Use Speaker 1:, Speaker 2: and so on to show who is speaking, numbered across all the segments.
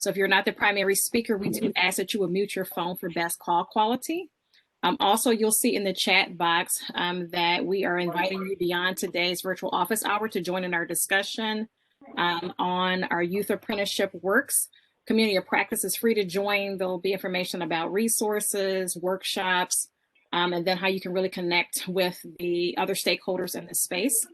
Speaker 1: So if you're not the primary speaker, we do ask that you would mute your phone for best call quality. Also, you'll see in the chat box that we are inviting you beyond today's virtual office hour to join in our discussion on our Youth Apprenticeship Works. Community of Practice is free to join. There'll be information about resources, workshops, and then how you can really connect with the other stakeholders in this space.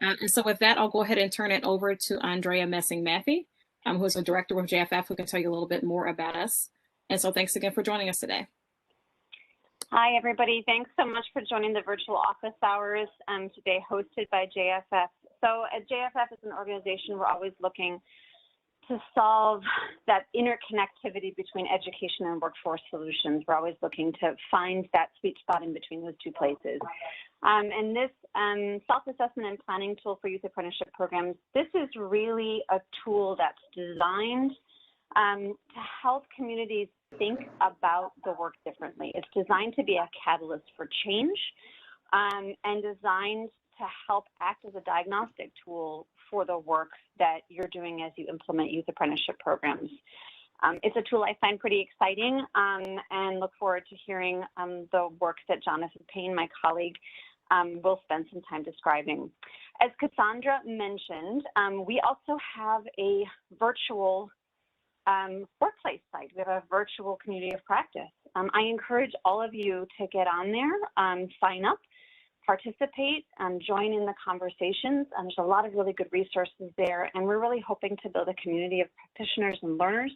Speaker 1: And so with that, I'll go ahead and turn it over to Andrea Messing-Mathy, who is the director of JFF, who can tell you a little bit more about us. And so thanks again for joining us today.
Speaker 2: Hi, everybody. Thanks so much for joining the virtual office hours today, hosted by JFF. So at JFF as an organization, we're always looking to solve that interconnectivity between education and workforce solutions. We're always looking to find that sweet spot in between those two places. And this self-assessment and planning tool for youth apprenticeship programs, this is really a tool that's designed to help communities think about the work differently. It's designed to be a catalyst for change and designed to help act as a diagnostic tool for the work that you're doing as you implement youth apprenticeship programs. It's a tool I find pretty exciting and look forward to hearing the work that Jonathan Payne, my colleague, will spend some time describing. As Cassandra mentioned, we also have a virtual workplace site. We have a virtual community of practice. I encourage all of you to get on there, sign up, participate, join in the conversations. There's a lot of really good resources there, and we're really hoping to build a community of practitioners and learners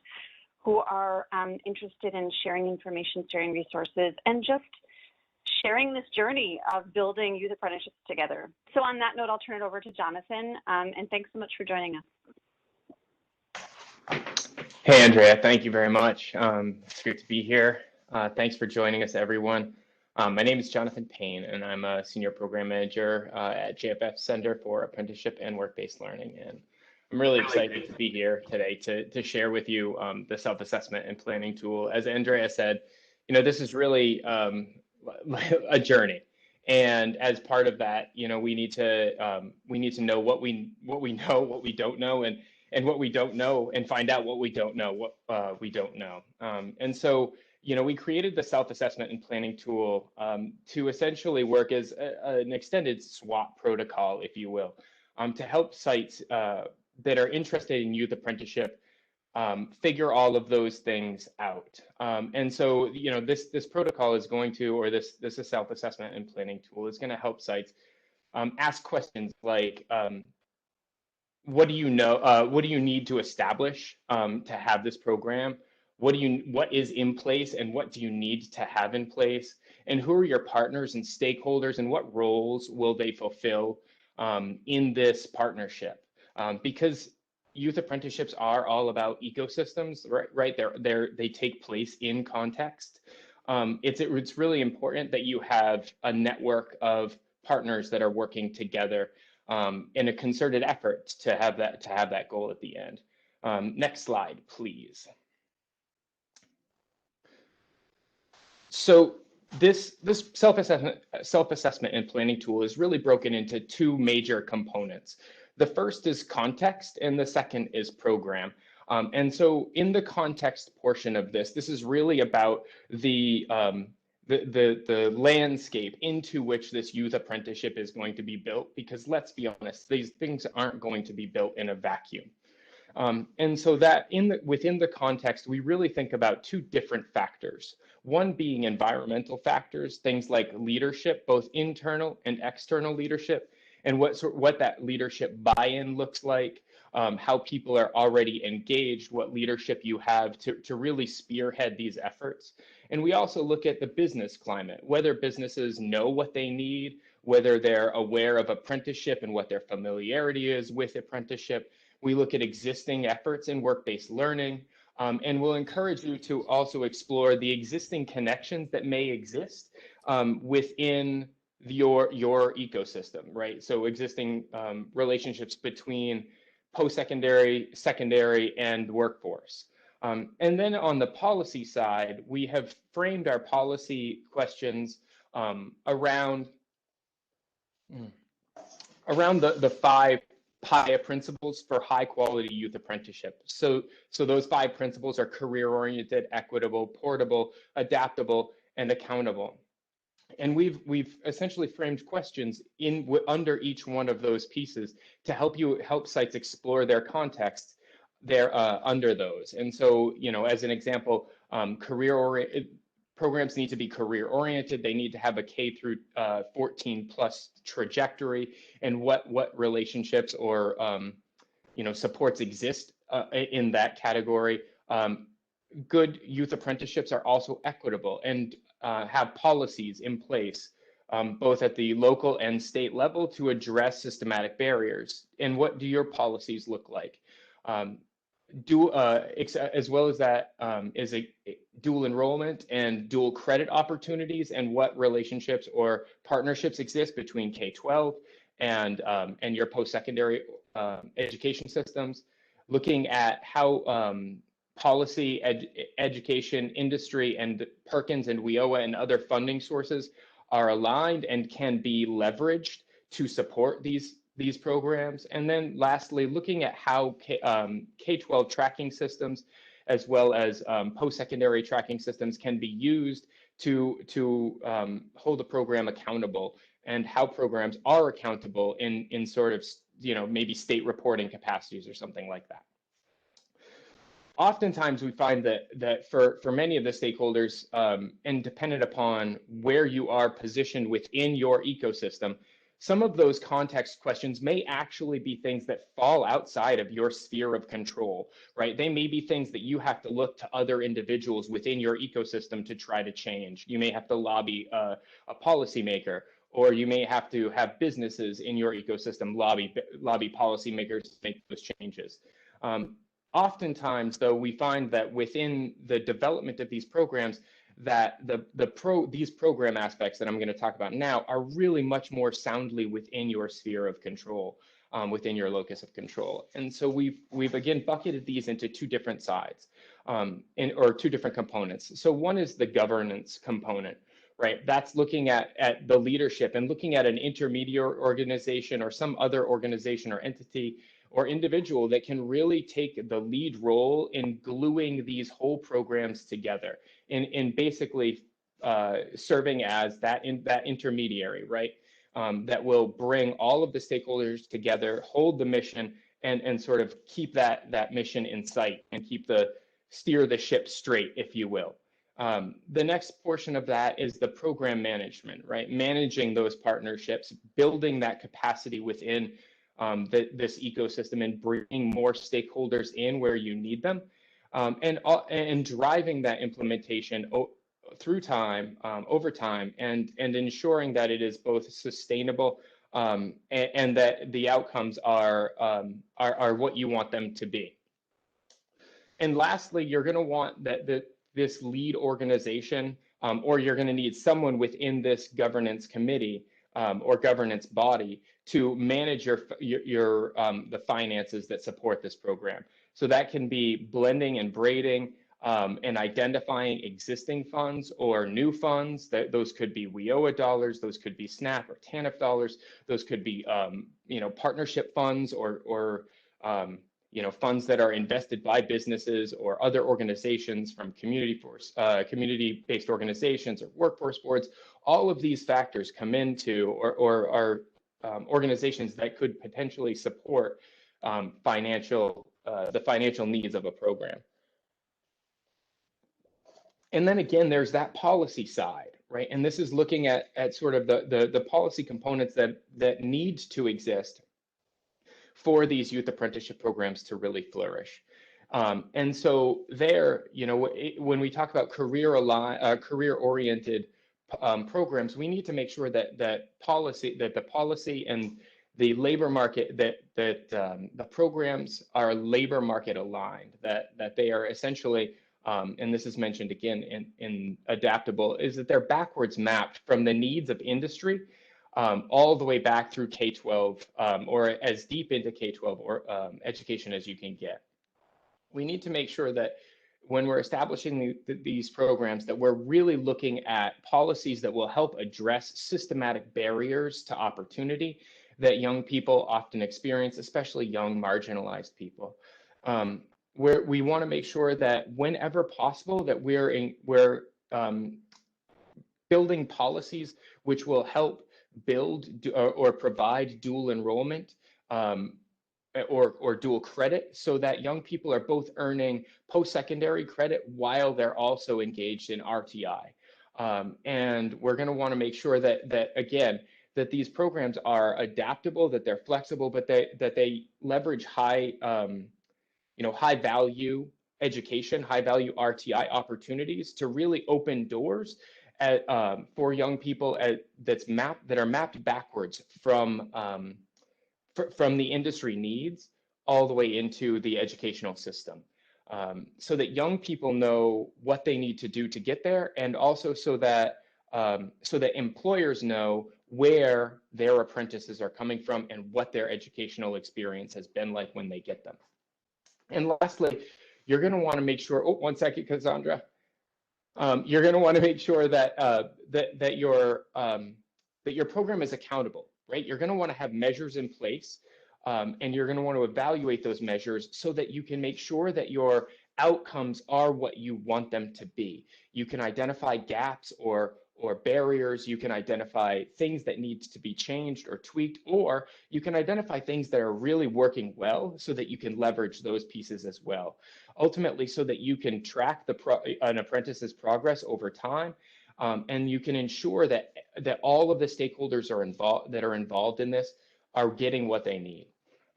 Speaker 2: who are interested in sharing information, sharing resources, and just sharing this journey of building youth apprenticeships together. So on that note, I'll turn it over to Jonathan, and thanks so much for joining us.
Speaker 3: Hey, Andrea, thank you very much. It's great to be here. Thanks for joining us, everyone. My name is Jonathan Payne, and I'm a senior program manager at JFF Center for Apprenticeship and Work-Based Learning. And I'm really excited to be here today to share with you the self-assessment and planning tool. As Andrea said, this is really a journey. And as part of that, we need to know what we know, what we don't know, and what we don't know, and find out what we don't know, what we don't know. And so, we created the self-assessment and planning tool to essentially work as an extended SWOT protocol, if you will, to help sites that are interested in youth apprenticeship figure all of those things out. And so, this protocol is going to, or this is self-assessment and planning tool is going to help sites ask questions like, what do you know? What do you need to establish to have this program? What is in place, and what do you need to have in place? And who are your partners and stakeholders, and what roles will they fulfill in this partnership? Because youth apprenticeships are all about ecosystems, right? They take place in context. It's really important that you have a network of partners that are working together in a concerted effort to have that goal at the end. Next slide, please. So this self-assessment and planning tool is really broken into two major components. The first is context, and the second is program. And so in the context portion of this is really about the landscape into which this youth apprenticeship is going to be built, because let's be honest, these things aren't going to be built in a vacuum. And so that within the context, we really think about two different factors. One being environmental factors, things like leadership, both internal and external leadership, and what that leadership buy-in looks like, how people are already engaged, what leadership you have to really spearhead these efforts. And we also look at the business climate, whether businesses know what they need, whether they're aware of apprenticeship and what their familiarity is with apprenticeship. We look at existing efforts in work-based learning, and we'll encourage you to also explore the existing connections that may exist within your ecosystem, right? So existing relationships between post-secondary, secondary, and workforce. And then on the policy side, we have framed our policy questions around the five PIA principles for high quality youth apprenticeship. So those 5 principles are career oriented, equitable, portable, adaptable, and accountable. And we've essentially framed questions under each one of those pieces to help sites explore their context there under those. And so, as an example, programs need to be career oriented. They need to have a K through 14 plus trajectory, and what relationships or supports exist in that category. Good youth apprenticeships are also equitable and have policies in place, both at the local and state level, to address systematic barriers. And what do your policies look like? As well as that, is a dual enrollment and dual credit opportunities, and what relationships or partnerships exist between K-12 and your post-secondary education systems. Looking at how policy, education, industry, and Perkins and WIOA and other funding sources are aligned and can be leveraged to support these programs. And then lastly, looking at how K-12 tracking systems, as well as post-secondary tracking systems, can be used to hold a program accountable, and how programs are accountable in sort of, maybe state reporting capacities or something like that. Oftentimes we find that for many of the stakeholders, and dependent upon where you are positioned within your ecosystem, some of those context questions may actually be things that fall outside of your sphere of control, right? They may be things that you have to look to other individuals within your ecosystem to try to change. You may have to lobby a policymaker, or you may have to have businesses in your ecosystem lobby policymakers to make those changes. Oftentimes, though, we find that within the development of these programs, that these program aspects that I'm going to talk about now are really much more soundly within your sphere of control, within your locus of control. And so we've again bucketed these into 2 different sides, or 2 different components. So one is the governance component, right? That's looking at the leadership and looking at an intermediate organization or some other organization or entity or individual that can really take the lead role in gluing these whole programs together, in basically serving as that intermediary, right? That will bring all of the stakeholders together, hold the mission, and sort of keep that mission in sight, and steer the ship straight, if you will. The next portion of that is the program management, right? Managing those partnerships, building that capacity within this ecosystem, and bringing more stakeholders in where you need them, and driving that implementation through time, over time, and ensuring that it is both sustainable, and that the outcomes are what you want them to be. And lastly, you're going to want this lead organization, or you're going to need someone within this governance committee, or governance body, to manage the finances that support this program. So that can be blending and braiding, and identifying existing funds or new funds. Those could be WIOA dollars, those could be SNAP or TANF dollars, those could be partnership funds, or funds that are invested by businesses or other organizations, from community-based organizations or workforce boards. All of these factors come into, or are organizations that could potentially support the financial needs of a program. And then again, there's that policy side, right? And this is looking at sort of the policy components that need to exist for these youth apprenticeship programs to really flourish. And so there, when we talk about career-oriented programs, we need to make sure that the policy and the labor market, that the programs are labor market aligned, that they are essentially, and this is mentioned again in adaptable, is that they're backwards mapped from the needs of industry, all the way back through K-12, or as deep into K-12 or education as you can get. We need to make sure that when we're establishing these programs, that we're really looking at policies that will help address systematic barriers to opportunity, that young people often experience, especially young marginalized people. Where we want to make sure that whenever possible that we're building policies which will help build or provide dual enrollment, or dual credit, so that young people are both earning post-secondary credit while they're also engaged in RTI. And we're going to want to make sure that again, that these programs are adaptable, that they're flexible, but that they leverage high high value education, high value RTI opportunities to really open doors for young people that are mapped backwards from the industry needs all the way into the educational system, so that young people know what they need to do to get there, and also so that employers know where their apprentices are coming from and what their educational experience has been like when they get them. And lastly, you're going to want to make sure. Oh, one second, Cassandra. You're going to want to make sure that that your program is accountable, right? You're going to want to have measures in place, and you're going to want to evaluate those measures so that you can make sure that your outcomes are what you want them to be. You can identify gaps or barriers. You can identify things that need to be changed or tweaked, or you can identify things that are really working well so that you can leverage those pieces as well. Ultimately, so that you can track an apprentice's progress over time, and you can ensure that all of the stakeholders that are involved in this are getting what they need.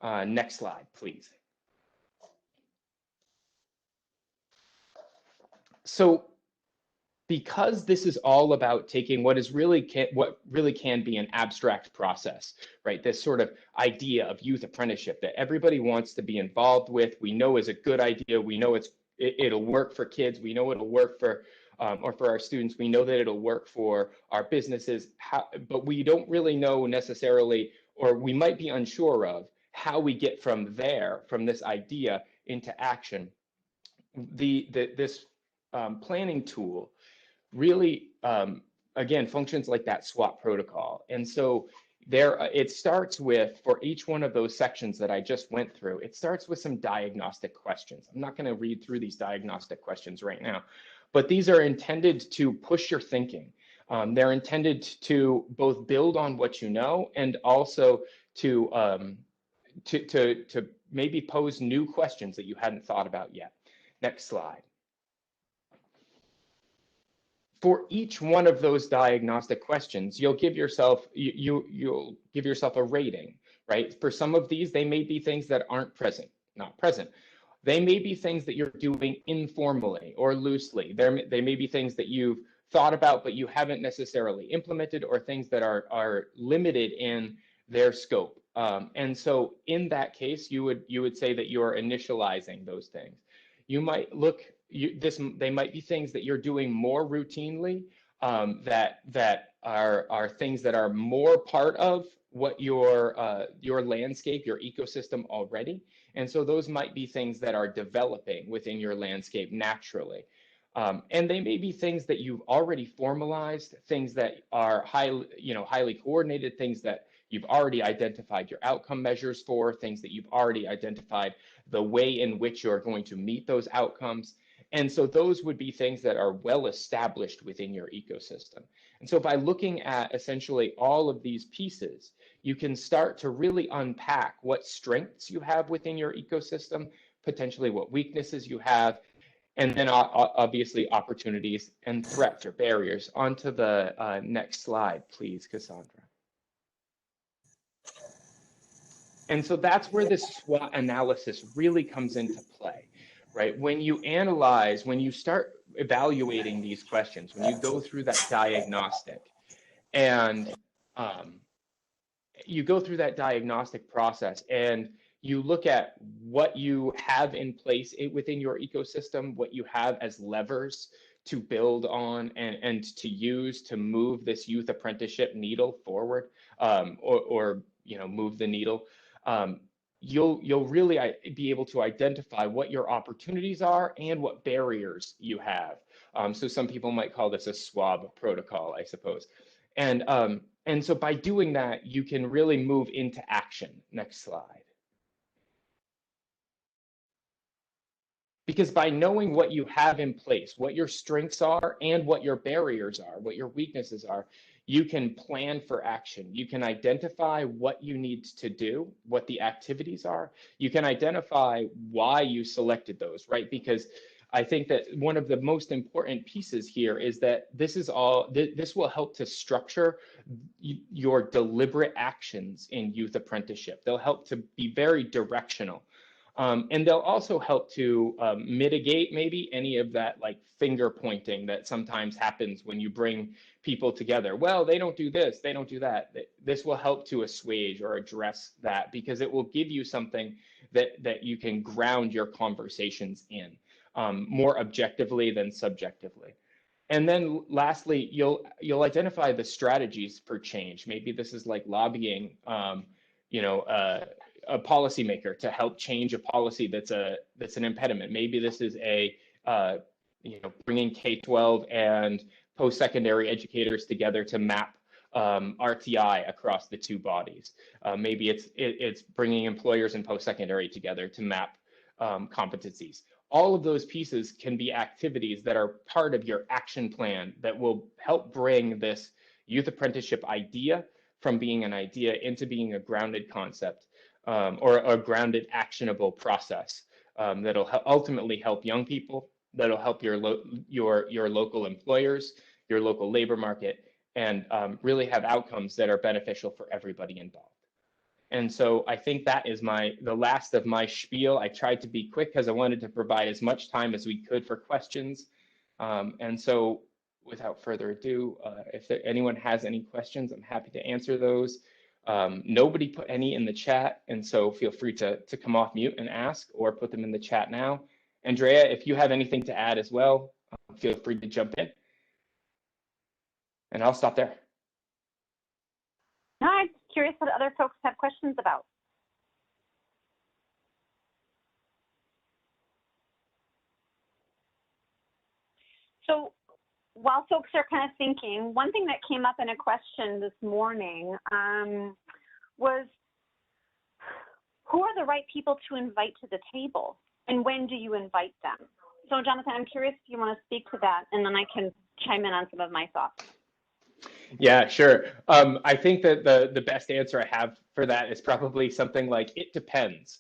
Speaker 3: Next slide, please. So, because this is all about taking what really can be an abstract process, right? This sort of idea of youth apprenticeship that everybody wants to be involved with, we know is a good idea. We know it'll work for kids. We know it'll work for or for our students. We know that it'll work for our businesses, but we don't really know necessarily, or we might be unsure of how we get from this idea into action. This planning tool really, again, functions like that SWAT protocol. And so it starts with, for each one of those sections that I just went through, it starts with some diagnostic questions. I'm not going to read through these diagnostic questions right now, but these are intended to push your thinking. They're intended to both build on what you know and also to maybe pose new questions that you hadn't thought about yet. Next slide. For each one of those diagnostic questions, you'll give yourself a rating, right? For some of these, they may be things that aren't not present. They may be things that you're doing informally or loosely. They may be things that you've thought about, but you haven't necessarily implemented, or things that are limited in their scope. And so in that case, you would say that you're initializing those things. You might look. They might be things that you're doing more routinely, that are things that are more part of what your landscape, your ecosystem already. And so those might be things that are developing within your landscape naturally. And they may be things that you've already formalized, things that are highly coordinated, things that you've already identified your outcome measures for, things that you've already identified the way in which you're going to meet those outcomes. And so those would be things that are well established within your ecosystem. And so by looking at essentially all of these pieces, you can start to really unpack what strengths you have within your ecosystem, potentially what weaknesses you have, and then obviously opportunities and threats or barriers. Onto the next slide, please, Cassandra. And so that's where this SWOT analysis really comes into play, right? When you analyze, when you start evaluating these questions, when you go through that diagnostic, and you go through that diagnostic process and you look at what you have in place within your ecosystem, what you have as levers to build on and to use to move this youth apprenticeship needle forward, or move the needle. You'll really be able to identify what your opportunities are and what barriers you have. So some people might call this a SWAB protocol, I suppose. And so by doing that, you can really move into action. Next slide. Because by knowing what you have in place, what your strengths are and what your barriers are, what your weaknesses are, you can plan for action. You can identify what you need to do, what the activities are. You can identify why you selected those, right? Because I think that one of the most important pieces here is that this will help to structure your deliberate actions in youth apprenticeship. They'll help to be very directional. And they'll also help to mitigate maybe any of that like finger pointing that sometimes happens when you bring people together. Well, they don't do this, they don't do that. This will help to assuage or address that because it will give you something that you can ground your conversations in more objectively than subjectively. And then lastly, you'll identify the strategies for change. Maybe this is like lobbying, a policymaker to help change a policy that's an impediment. Maybe this is bringing K-12 and post-secondary educators together to map RTI across the two bodies. Maybe it's bringing employers and post-secondary together to map competencies. All of those pieces can be activities that are part of your action plan that will help bring this youth apprenticeship idea from being an idea into being a grounded concept or a grounded actionable process that'll ultimately help young people, that'll help your local employers, your local labor market, and really have outcomes that are beneficial for everybody involved. And so I think that is the last of my spiel. I tried to be quick because I wanted to provide as much time as we could for questions. And so without further ado, if anyone has any questions, I'm happy to answer those. Nobody put any in the chat, and so feel free to come off mute and ask or put them in the chat now. Andrea, if you have anything to add as well, feel free to jump in. And I'll stop there.
Speaker 2: No, I'm curious what other folks have questions about. So while folks are kind of thinking, one thing that came up in a question this morning was, who are the right people to invite to the table, and when do you invite them? So Jonathan, I'm curious if you want to speak to that, and then I can chime in on some of my thoughts.
Speaker 3: Yeah, sure. I think that the best answer I have for that is probably something like, it depends.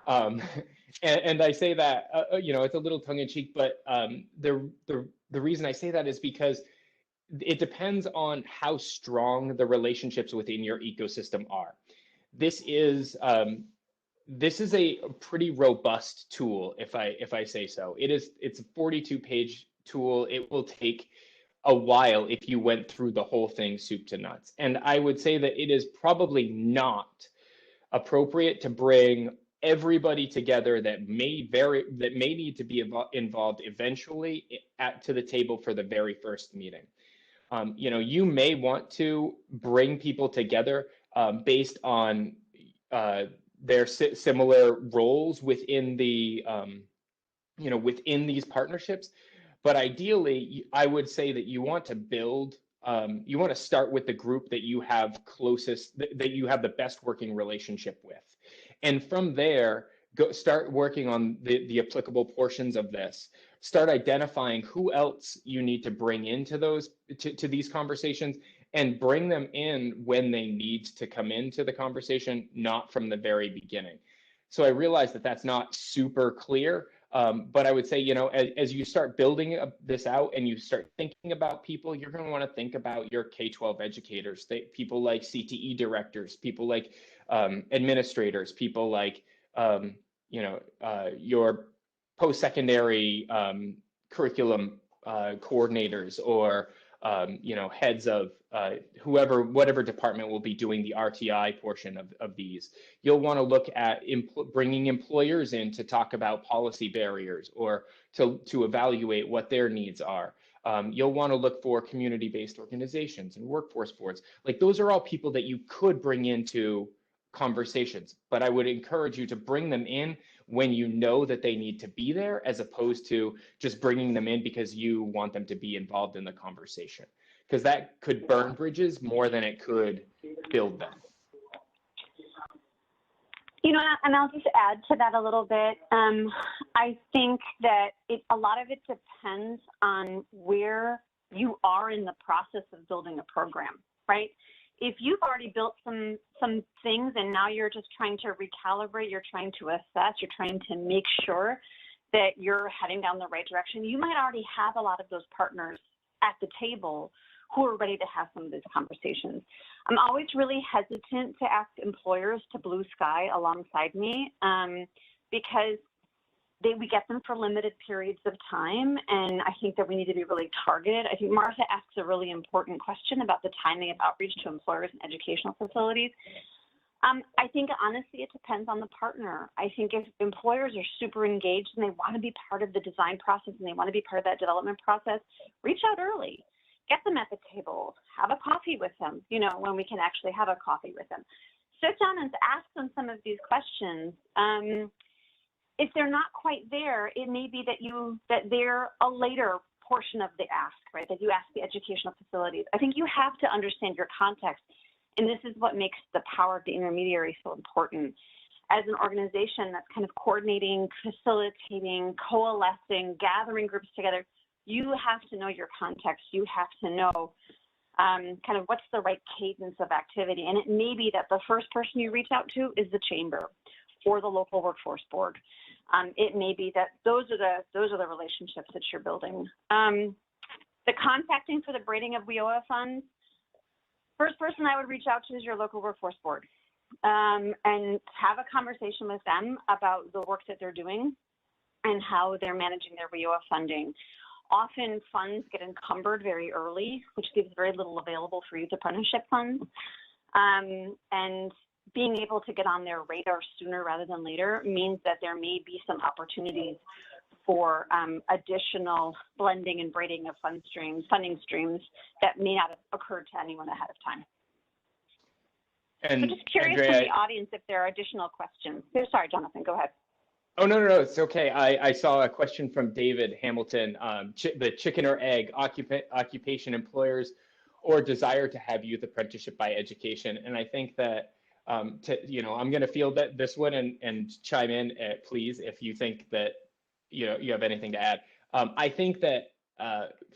Speaker 3: And I say that, it's a little tongue in cheek, but the reason I say that is because it depends on how strong the relationships within your ecosystem are. This is a pretty robust tool, if I say so. It's a 42-page tool. It will take a while if you went through the whole thing soup to nuts. And I would say that it is probably not appropriate to bring everybody together that may need to be involved eventually to the table for the very first meeting. You may want to bring people together based on their similar roles within the within these partnerships. But ideally, I would say that you want to build, you want to start with the group that you have closest, that you have the best working relationship with. And from there, start working on the applicable portions of this. Start identifying who else you need to bring into to these conversations, and bring them in when they need to come into the conversation, not from the very beginning. So I realize that that's not super clear. But I would say, as you start building this out and you start thinking about people, you're going to want to think about your K-12 educators, people like CTE directors, people like administrators, people like, your post-secondary curriculum coordinators, or heads of whatever department will be doing the RTI portion of these. You'll want to look at bringing employers in to talk about policy barriers, or to evaluate what their needs are. You'll want to look for community-based organizations and workforce boards. Like, those are all people that you could bring into conversations, but I would encourage you to bring them in when you know that they need to be there, as opposed to just bringing them in because you want them to be involved in the conversation. because that could burn bridges more than it could build them.
Speaker 2: You know, and I'll just add to that a little bit. I think that a lot of it depends on where you are in the process of building a program, right? If you've already built some things and now you're just trying to recalibrate, you're trying to assess, you're trying to make sure that you're heading down the right direction, you might already have a lot of those partners at the table who are ready to have some of these conversations. I'm always really hesitant to ask employers to blue sky alongside me because we get them for limited periods of time, and I think that we need to be really targeted. I think Martha asks a really important question about the timing of outreach to employers and educational facilities. I think honestly, it depends on the partner. I think if employers are super engaged and they want to be part of the design process and they want to be part of that development process, reach out early. Get them at the table, have a coffee with them, you know, when we can actually have a coffee with them. Sit down and ask them some of these questions. If they're not quite there, it may be that they're a later portion of the ask, right? That you ask the educational facilities. I think you have to understand your context, and this is what makes the power of the intermediary so important. As an organization that's kind of coordinating, facilitating, coalescing, gathering groups together, you have to know your context. You have to know kind of what's the right cadence of activity. And it may be that the first person you reach out to is the chamber or the local workforce board. It may be that those are the relationships that you're building. The contacting for the braiding of WIOA funds, first person I would reach out to is your local workforce board and have a conversation with them about the work that they're doing and how they're managing their WIOA funding. Often funds get encumbered very early, which leaves very little available for youth apprenticeship funds. And being able to get on their radar sooner rather than later means that there may be some opportunities for additional blending and braiding of funding streams that may not have occurred to anyone ahead of time. And so just curious from the audience if there are additional questions. Sorry, Jonathan, go ahead.
Speaker 3: Oh, no, it's okay. I saw a question from David Hamilton, the chicken or egg, occupation, employers, or desire to have youth apprenticeship by education. And I think that, I'm going to field this one and chime in, please, if you think that, you have anything to add. I think that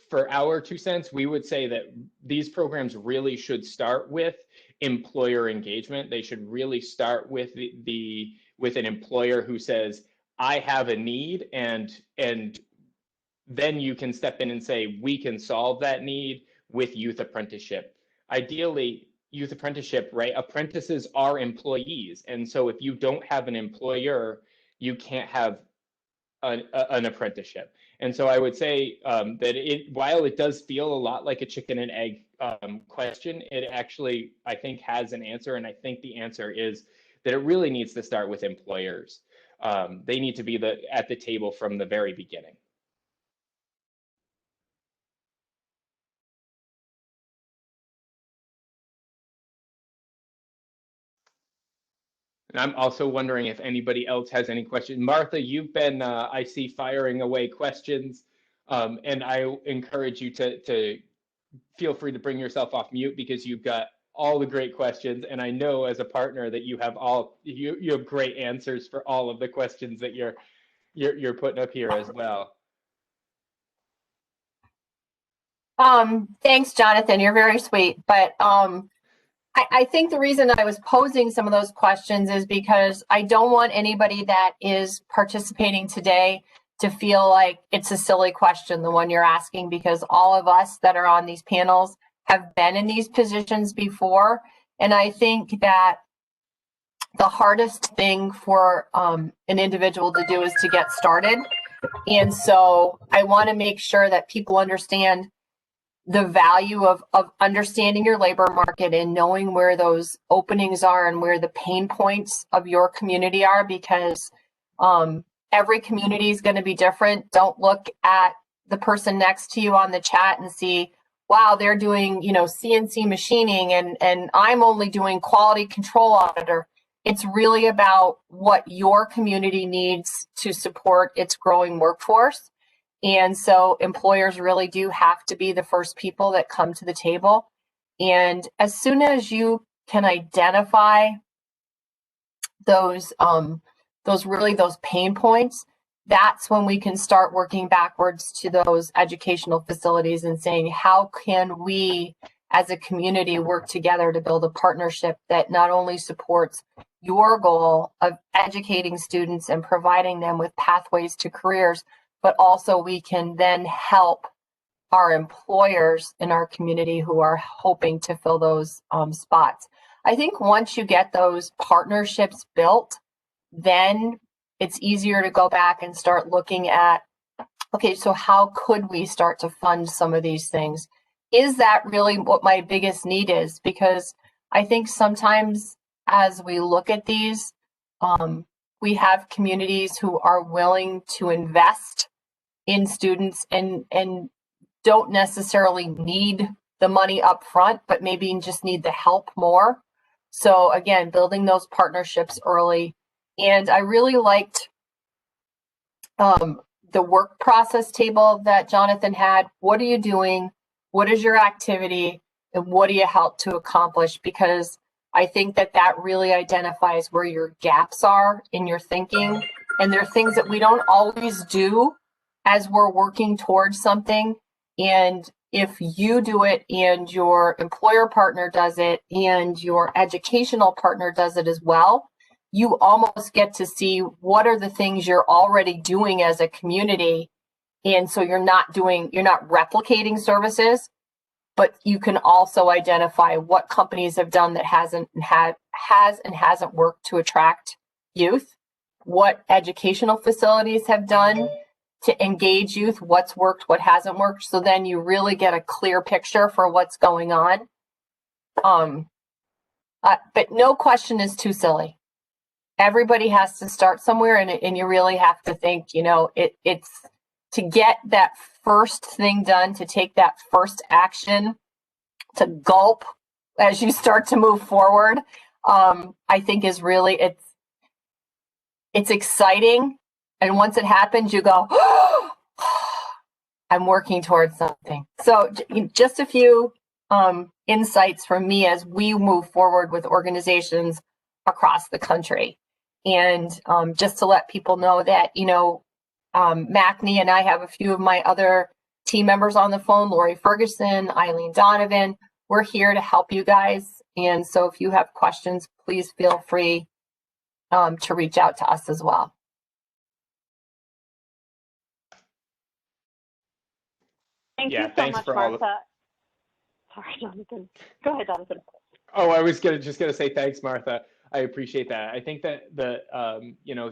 Speaker 3: for our 2 cents, we would say that these programs really should start with employer engagement. They should really start with with an employer who says, I have a need, and then you can step in and say, we can solve that need with youth apprenticeship. Ideally, youth apprenticeship, right? Apprentices are employees. And so if you don't have an employer, you can't have an apprenticeship. And so I would say that while it does feel a lot like a chicken and egg question, it actually, I think, has an answer. And I think the answer is that it really needs to start with employers. They need to be at the table from the very beginning. And I'm also wondering if anybody else has any questions. Martha, you've been, I see, firing away questions, and I encourage you to feel free to bring yourself off mute because you've got all the great questions, and I know as a partner that you have you have great answers for all of the questions that you're putting up here as well.
Speaker 4: Thanks, Jonathan. You're very sweet, but I think the reason I was posing some of those questions is because I don't want anybody that is participating today to feel like it's a silly question, the one you're asking, because all of us that are on these panels have been in these positions before. And I think that the hardest thing for an individual to do is to get started. And so I want to make sure that people understand the value of understanding your labor market and knowing where those openings are and where the pain points of your community are, because every community is going to be different. Don't look at the person next to you on the chat and see, wow, they're doing, CNC machining and I'm only doing quality control auditor. It's really about what your community needs to support its growing workforce. And so employers really do have to be the first people that come to the table. And as soon as you can identify those pain points, that's when we can start working backwards to those educational facilities and saying, how can we as a community work together to build a partnership that not only supports your goal of educating students and providing them with pathways to careers, but also we can then help our employers in our community who are hoping to fill those spots. I think once you get those partnerships built, then it's easier to go back and start looking at, okay, so how could we start to fund some of these things? Is that really what my biggest need is? Because I think sometimes as we look at these, we have communities who are willing to invest in students and don't necessarily need the money up front, but maybe just need the help more. So again, building those partnerships early. And I really liked the work process table that Jonathan had. What are you doing? What is your activity? And what do you help to accomplish? Because I think that that really identifies where your gaps are in your thinking. And there are things that we don't always do as we're working towards something. And if you do it and your employer partner does it and your educational partner does it as well, you almost get to see what are the things you're already doing as a community. And so you're not replicating services, but you can also identify what companies have done that has and hasn't worked to attract youth, what educational facilities have done to engage youth, what's worked, what hasn't worked. So then you really get a clear picture for what's going on. But no question is too silly. Everybody has to start somewhere, and you really have to think, it's to get that first thing done, to take that first action, to gulp as you start to move forward. I think is really, it's exciting. And once it happens, you go, oh, I'm working towards something. So just a few insights from me as we move forward with organizations across the country. And just to let people know that, Macney and I have a few of my other team members on the phone, Lori Ferguson, Eileen Donovan. We're here to help you guys. And so if you have questions, please feel free to reach out to us as well.
Speaker 2: Thank
Speaker 3: Yeah,
Speaker 2: you so
Speaker 3: thanks
Speaker 2: much,
Speaker 3: for all
Speaker 2: Martha. Sorry, Jonathan. Go ahead, Jonathan.
Speaker 3: Oh, I was just gonna say thanks, Martha. I appreciate that. I think that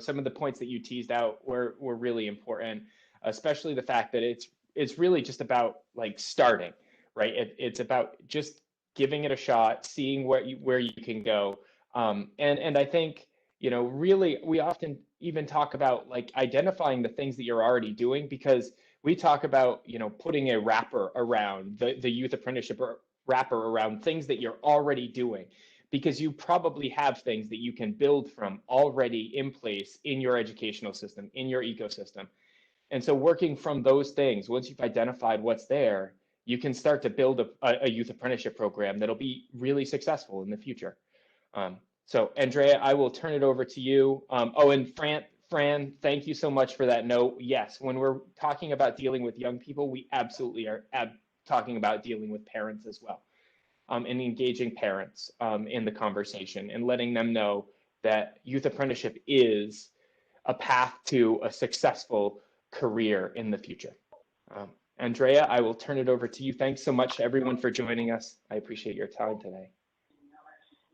Speaker 3: some of the points that you teased out were really important, especially the fact that it's really just about like starting, right? It's about just giving it a shot, seeing where you can go. And I think, really we often even talk about like identifying the things that you're already doing, because we talk about, putting a wrapper around the youth apprenticeship wrapper around things that you're already doing, because you probably have things that you can build from already in place in your educational system, in your ecosystem. And so working from those things, once you've identified what's there, you can start to build a youth apprenticeship program that'll be really successful in the future. So Andrea, I will turn it over to you. And Fran, thank you so much for that note. Yes, when we're talking about dealing with young people, we absolutely are talking about dealing with parents as well, and engaging parents in the conversation and letting them know that youth apprenticeship is a path to a successful career in the future. Andrea, I will turn it over to you. Thanks so much to everyone for joining us. I appreciate your time today.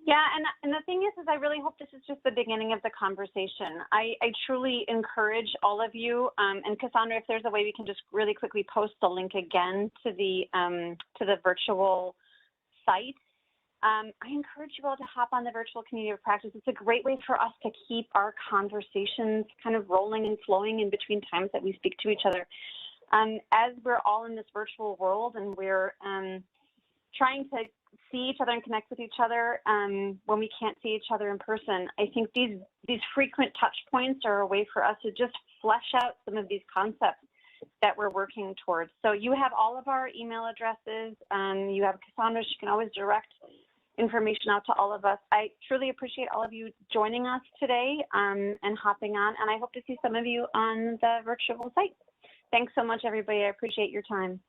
Speaker 2: Yeah, and the thing is I really hope this is just the beginning of the conversation. I truly encourage all of you, and Cassandra, if there's a way we can just really quickly post the link again to the virtual site. I encourage you all to hop on the virtual community of practice. It's a great way for us to keep our conversations kind of rolling and flowing in between times that we speak to each other. As we're all in this virtual world and we're trying to see each other and connect with each other when we can't see each other in person, I think these frequent touch points are a way for us to just flesh out some of these concepts that we're working towards. So you have all of our email addresses. You have Cassandra. She can always direct information out to all of us. I truly appreciate all of you joining us today and hopping on, and I hope to see some of you on the virtual site. Thanks so much, everybody. I appreciate your time.